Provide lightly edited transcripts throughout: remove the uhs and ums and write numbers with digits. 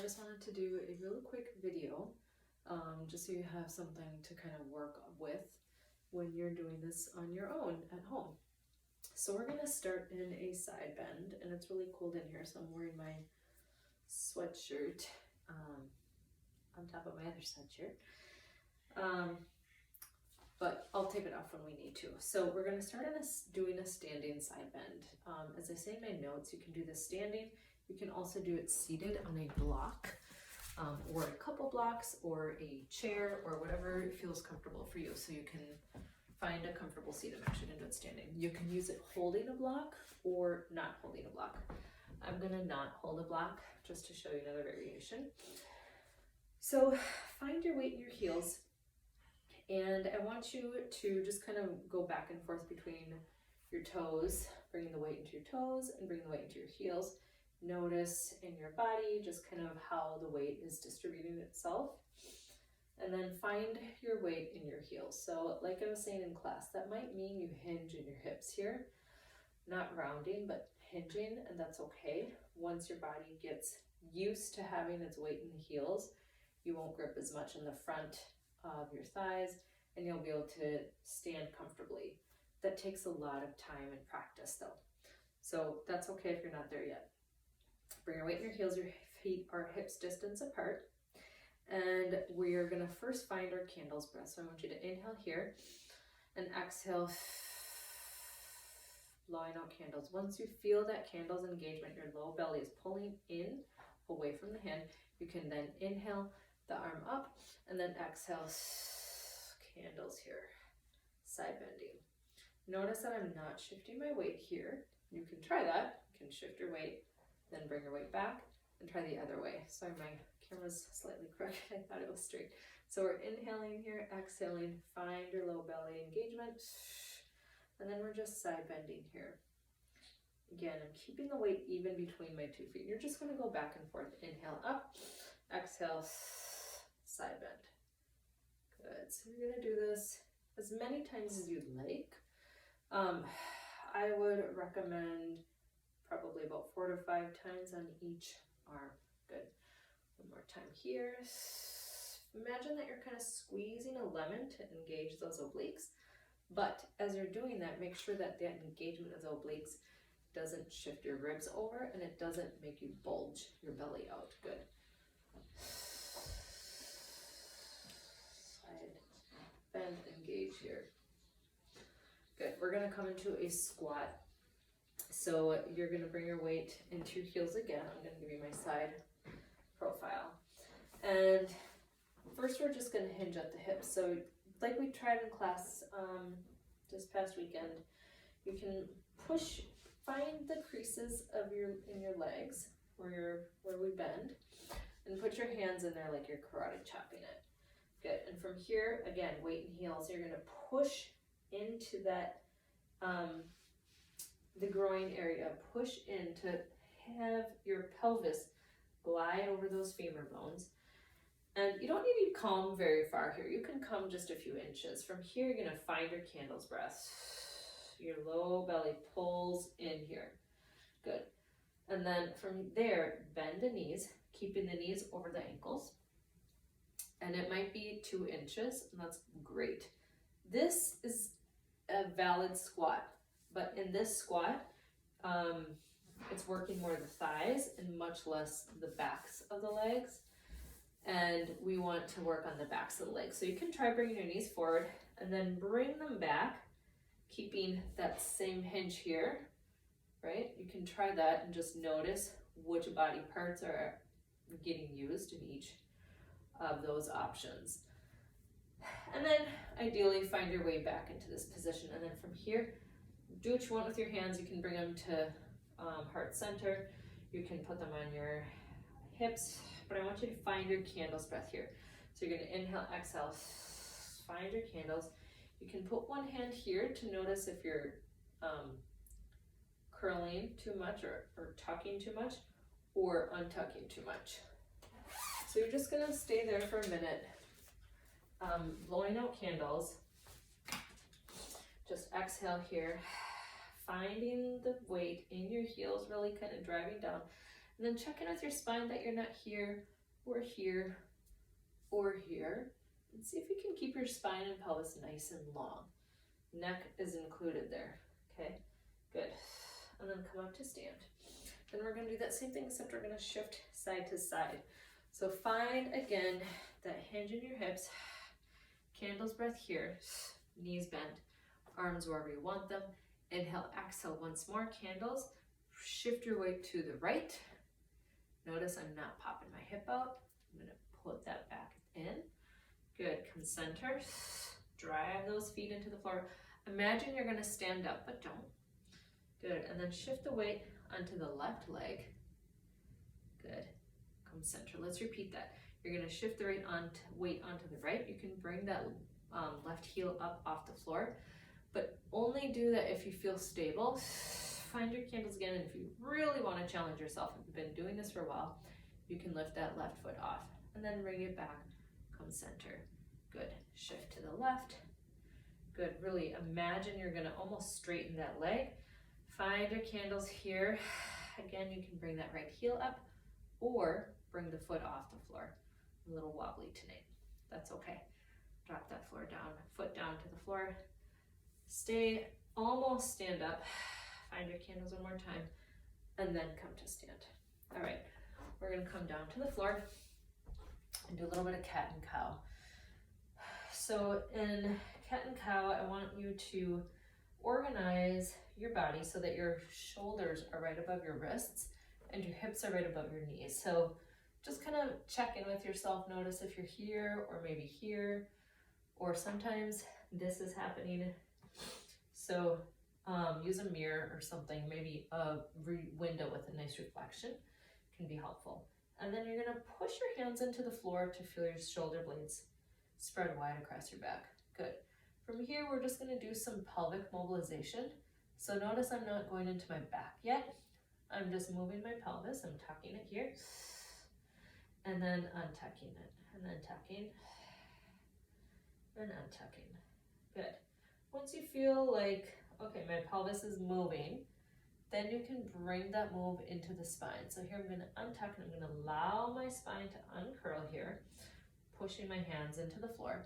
I just wanted to do a really quick video, just so you have something to kind of work with when you're doing this on your own at home. So we're gonna start in a side bend, and it's really cold in here, so I'm wearing my sweatshirt on top of my other sweatshirt. But I'll take it off when we need to. So we're gonna start doing a standing side bend. As I say in my notes, you can do this standing. You can also do it seated on a block, or a couple blocks, or a chair, or whatever feels comfortable for you. So you can find a comfortable seat. I'm actually gonna do it standing. You can use it holding a block or not holding a block. I'm gonna not hold a block just to show you another variation. So find your weight in your heels, and I want you to just kind of go back and forth between your toes, bringing the weight into your toes and bringing the weight into your heels. Notice in your body just kind of how the weight is distributing itself, and then find your weight in your heels. So like I was saying in class, that might mean you hinge in your hips here, not rounding, but hinging, and that's okay. Once your body gets used to having its weight in the heels, you won't grip as much in the front of your thighs, and you'll be able to stand comfortably. That takes a lot of time and practice though, so that's okay if you're not there yet. Bring your weight in your heels, your feet are hips distance apart, and we're gonna first find our candle's breath. So I want you to inhale here and exhale, blowing out candles. Once you feel that candle's engagement, your low belly is pulling in away from the hand, you can then inhale the arm up and then exhale, candles here, side bending. Notice that I'm not shifting my weight here. You can try that. You can shift your weight, then bring your weight back and try the other way. Sorry, my camera's slightly crooked. I thought it was straight. So we're inhaling here, exhaling, find your low belly engagement, and then we're just side bending here. Again, I'm keeping the weight even between my 2 feet. You're just gonna go back and forth. Inhale up, exhale, side bend. Good, so you're gonna do this as many times as you'd like. I would recommend probably about 4 to 5 times on each arm. Good. One more time here. Imagine that you're kind of squeezing a lemon to engage those obliques, but as you're doing that, make sure that that engagement of the obliques doesn't shift your ribs over and it doesn't make you bulge your belly out. Good. Side bend, engage here. Good. We're going to come into a squat. So you're going to bring your weight into your heels again. I'm going to give you my side profile. And first we're just going to hinge at the hips. So like we tried in class this past weekend, you can find the creases of in your legs where we bend, and put your hands in there like you're karate chopping it. Good. And from here, again, weight and heels, you're going to push into that the groin area, push in to have your pelvis glide over those femur bones. And you don't need to come very far here. You can come just a few inches. From here, you're gonna find your candle's breath. Your low belly pulls in here. Good. And then from there, bend the knees, keeping the knees over the ankles. And it might be 2 inches, and that's great. This is a valid squat. But in this squat, it's working more the thighs and much less the backs of the legs. And we want to work on the backs of the legs. So you can try bringing your knees forward and then bring them back, keeping that same hinge here, right? You can try that and just notice which body parts are getting used in each of those options. And then ideally find your way back into this position. And then from here, do what you want with your hands. You can bring them to heart center. You can put them on your hips, but I want you to find your candle's breath here. So you're going to inhale, exhale, find your candles. You can put one hand here to notice if you're curling too much or tucking too much or untucking too much. So you're just going to stay there for a minute, blowing out candles. Just exhale here, finding the weight in your heels, really kind of driving down. And then check in with your spine that you're not here or here or here. And see if you can keep your spine and pelvis nice and long. Neck is included there, okay? Good. And then come up to stand. Then we're gonna do that same thing, except we're gonna shift side to side. So find, again, that hinge in your hips. Candle's breath here. Knees bent, arms wherever you want them. Inhale, exhale once more, candles. Shift your weight to the right. Notice I'm not popping my hip out. I'm gonna put that back in. Good, come center. Drive those feet into the floor. Imagine you're gonna stand up, but don't. Good, and then shift the weight onto the left leg. Good, come center. Let's repeat that. You're gonna shift the weight onto the right. You can bring that left heel up off the floor, but only do that if you feel stable. Find your candles again, and if you really want to challenge yourself, if you've been doing this for a while, you can lift that left foot off and then bring it back, come center. Good, shift to the left. Good, really imagine you're gonna almost straighten that leg. Find your candles here. Again, you can bring that right heel up or bring the foot off the floor. A little wobbly tonight, that's okay. Drop that floor down, foot down to the floor. Stay, almost stand up. Find your candles one more time, and then come to stand. All right, we're gonna come down to the floor and do a little bit of cat and cow. So in cat and cow, I want you to organize your body so that your shoulders are right above your wrists and your hips are right above your knees. So just kind of check in with yourself. Notice if you're here or maybe here, or sometimes this is happening. So use a mirror or something, maybe a window with a nice reflection can be helpful. And then you're gonna push your hands into the floor to feel your shoulder blades spread wide across your back. Good. From here, we're just gonna do some pelvic mobilization. So notice I'm not going into my back yet. I'm just moving my pelvis. I'm tucking it here, and then untucking it, and then tucking, and untucking. Good. Once you feel like, okay, my pelvis is moving, then you can bring that move into the spine. So here I'm gonna untuck and I'm gonna allow my spine to uncurl here, pushing my hands into the floor.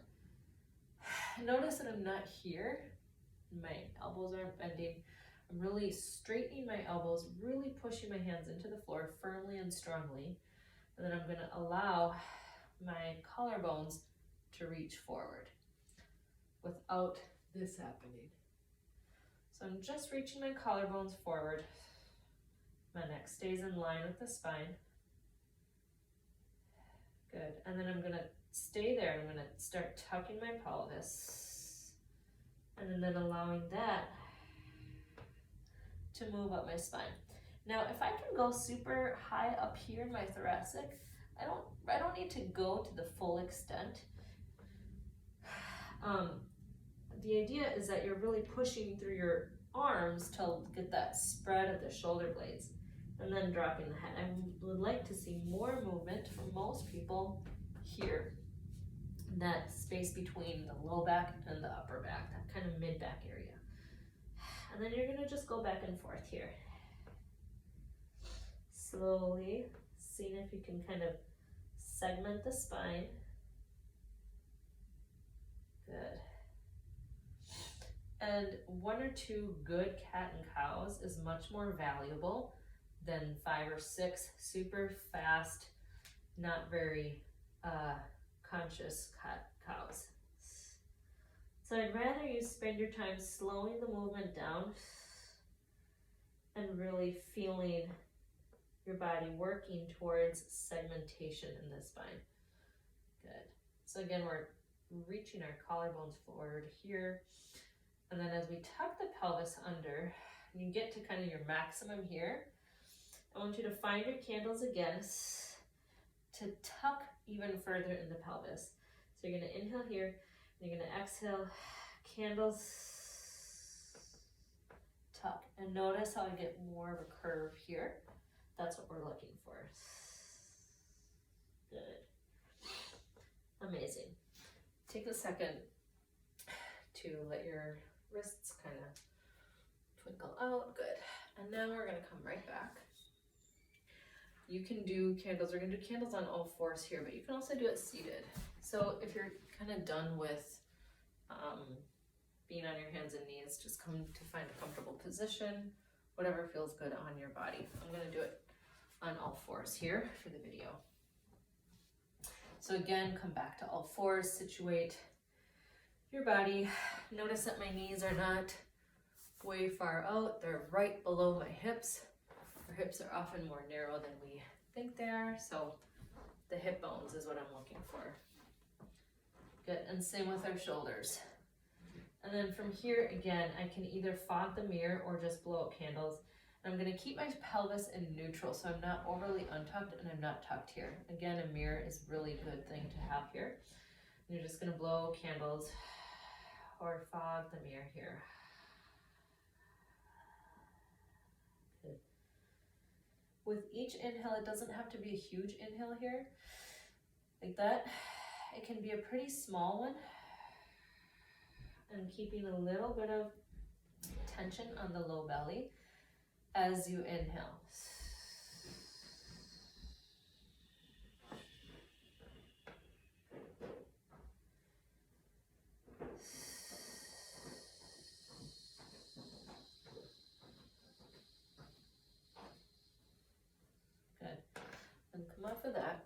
Notice that I'm not here. My elbows aren't bending. I'm really straightening my elbows, really pushing my hands into the floor firmly and strongly. And then I'm gonna allow my collarbones to reach forward without this happening. So I'm just reaching my collarbones forward. My neck stays in line with the spine. Good, and then I'm gonna stay there. I'm gonna start tucking my pelvis. And then allowing that to move up my spine. Now, if I can go super high up here in my thoracic, I don't need to go to the full extent. The idea is that you're really pushing through your arms to get that spread of the shoulder blades and then dropping the head. I would like to see more movement for most people here, that space between the low back and the upper back, that kind of mid-back area. And then you're gonna just go back and forth here. Slowly, seeing if you can kind of segment the spine. Good. And 1 or 2 good cat and cows is much more valuable than 5 or 6 super fast, not very conscious cat cows. So I'd rather you spend your time slowing the movement down and really feeling your body working towards segmentation in the spine. Good. So again, we're reaching our collarbones forward here. And then as we tuck the pelvis under, you get to kind of your maximum here. I want you to find your candles again to tuck even further in the pelvis. So you're gonna inhale here, and you're gonna exhale, candles, tuck. And notice how I get more of a curve here. That's what we're looking for. Good. Amazing. Take a second to let your wrists kind of twinkle out. Good. And now we're going to come right back. You can do candles. We're gonna do candles on all fours here, but you can also do it seated. So if you're kind of done with being on your hands and knees, just come to find a comfortable position, whatever feels good on your body. I'm gonna do it on all fours here for the video. So again, come back to all fours, situate your body. Notice that my knees are not way far out, they're right below my hips. Our hips are often more narrow than we think they are, so the hip bones is what I'm looking for. Good, and same with our shoulders. And then from here, again, I can either fog the mirror or just blow out candles. And I'm gonna keep my pelvis in neutral, so I'm not overly untucked and I'm not tucked here. Again, a mirror is really a good thing to have here. And you're just gonna blow candles or fog the mirror here. Good. With each inhale, it doesn't have to be a huge inhale here, like that. It can be a pretty small one, and keeping a little bit of tension on the low belly as you inhale. Good. And come off of that.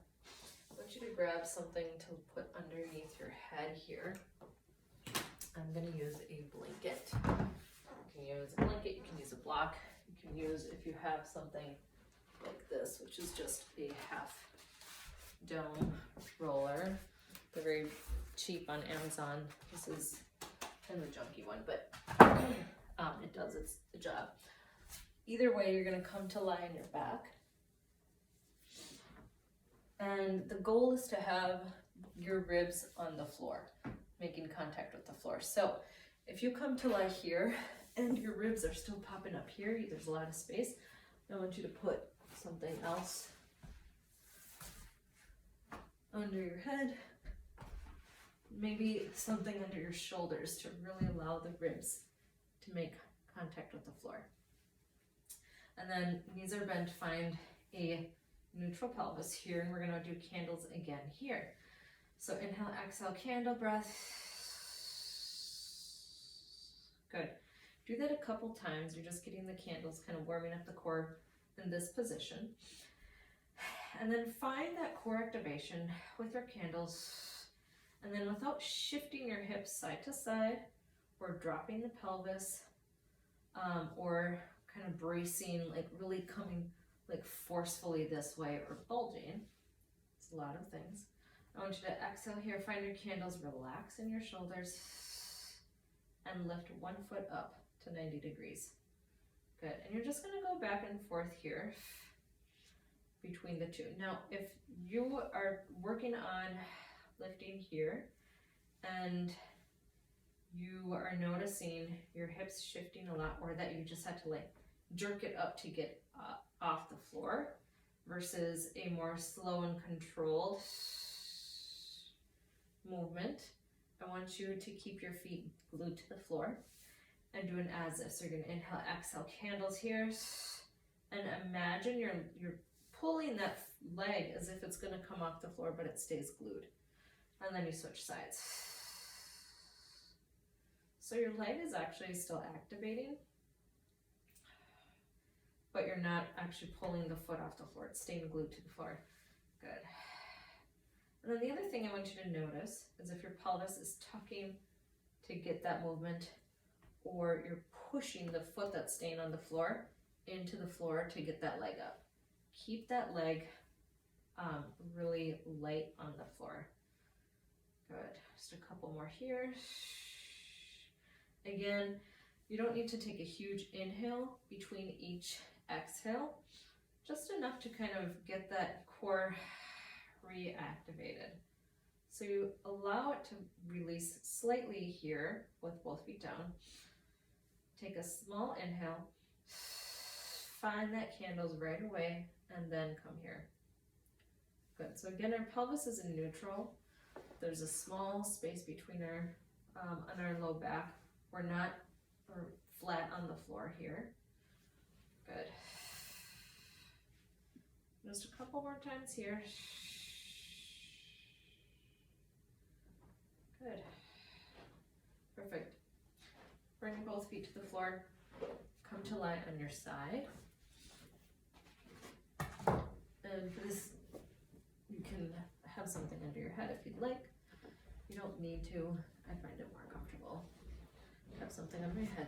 I want you to grab something to put underneath your head here. I'm going to use a blanket. You can use a blanket, you can use a block, you can use, if you have something like this, which is just a half dome roller. They're very cheap on Amazon. This is kind of a junky one, but it does its job. Either way, you're going to come to lie on your back. And the goal is to have your ribs on the floor, making contact with the floor. So if you come to lie here and your ribs are still popping up here, there's a lot of space, I want you to put something else under your head, maybe something under your shoulders to really allow the ribs to make contact with the floor. And then knees are bent, find a neutral pelvis here, and we're going to do candles again here. So inhale, exhale, candle breath. Good. Do that a couple times. You're just getting the candles, kind of warming up the core in this position. And then find that core activation with your candles. And then without shifting your hips side to side or dropping the pelvis or kind of bracing, like really coming like forcefully this way or bulging. It's a lot of things. I want you to exhale here, find your candles, relax in your shoulders, and lift one foot up to 90 degrees. Good, and you're just gonna go back and forth here between the two. Now, if you are working on lifting here and you are noticing your hips shifting a lot, or that you just had to like jerk it up to get off the floor versus a more slow and controlled movement, I want you to keep your feet glued to the floor and do an as if. So you're going to inhale, exhale, candles here, and imagine you're pulling that leg as if it's going to come off the floor, but it stays glued. And then you switch sides. So your leg is actually still activating, but you're not actually pulling the foot off the floor. It's staying glued to the floor. Good. And then the other thing I want you to notice is if your pelvis is tucking to get that movement, or you're pushing the foot that's staying on the floor into the floor to get that leg up. Keep that leg really light on the floor. Good. Just a couple more here. Again, you don't need to take a huge inhale between each exhale, just enough to kind of get that core reactivated. So you allow it to release slightly here with both feet down. Take a small inhale, find that candles right away, and then come here. Good. So again, our pelvis is in neutral. There's a small space between our on our low back. We're not flat on the floor here. Good. Just a couple more times here. Good. Perfect. Bring both feet to the floor. Come to lie on your side. And for this, you can have something under your head if you'd like. You don't need to. I find it more comfortable. Have something on my head,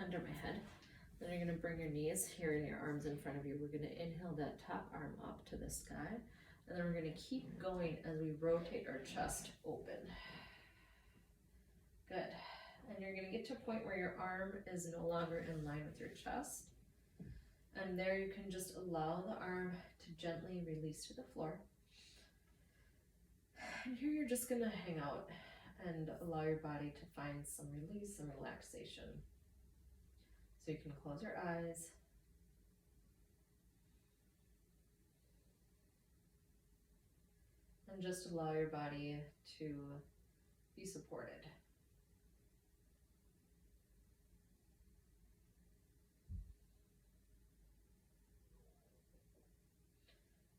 under my head. Then you're going to bring your knees here and your arms in front of you. We're going to inhale that top arm up to the sky. And then we're going to keep going as we rotate our chest open. Good. And you're going to get to a point where your arm is no longer in line with your chest. And there you can just allow the arm to gently release to the floor. And here you're just going to hang out and allow your body to find some release and relaxation. So you can close your eyes. And just allow your body to be supported.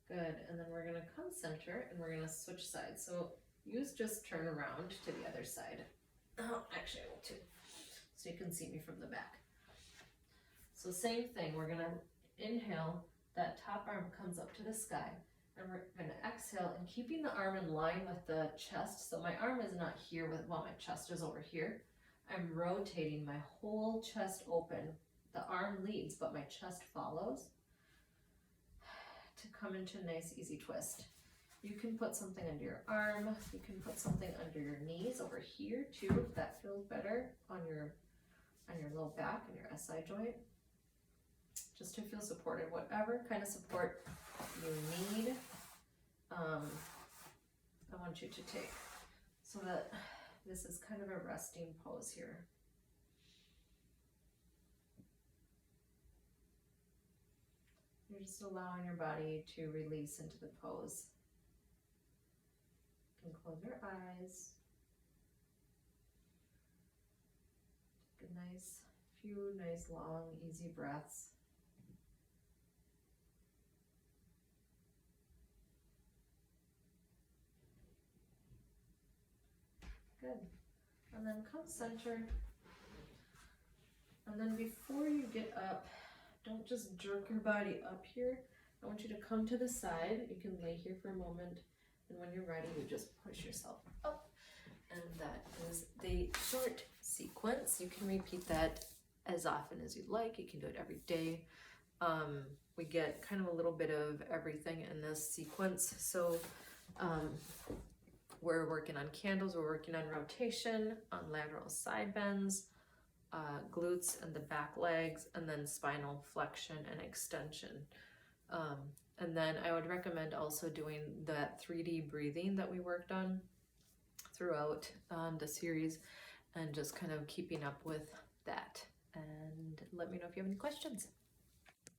Good, and then we're gonna come center and we're gonna switch sides. So just turn around to the other side. Oh, actually I will too, so you can see me from the back. So same thing, we're gonna inhale, that top arm comes up to the sky, and we're gonna exhale and keeping the arm in line with the chest. So my arm is not here while my chest is over here. I'm rotating my whole chest open. The arm leads, but my chest follows, to come into a nice easy twist. You can put something under your arm, you can put something under your knees over here too, if that feels better, on your low back and your SI joint, just to feel supported. Whatever kind of support you need, I want you to take, so that this is kind of a resting pose here. You're just allowing your body to release into the pose. You can close your eyes. Take a few nice, long, easy breaths. Good. And then come center. And then before you get up, don't just jerk your body up here. I want you to come to the side. You can lay here for a moment, and when you're ready, you just push yourself up. And that is the short sequence. You can repeat that as often as you'd like. You can do it every day. We get kind of a little bit of everything in this sequence. So we're working on candles, we're working on rotation, on lateral side bends, glutes and the back legs, and then spinal flexion and extension. And then I would recommend also doing that 3D breathing that we worked on throughout the series, and just kind of keeping up with that. And let me know if you have any questions.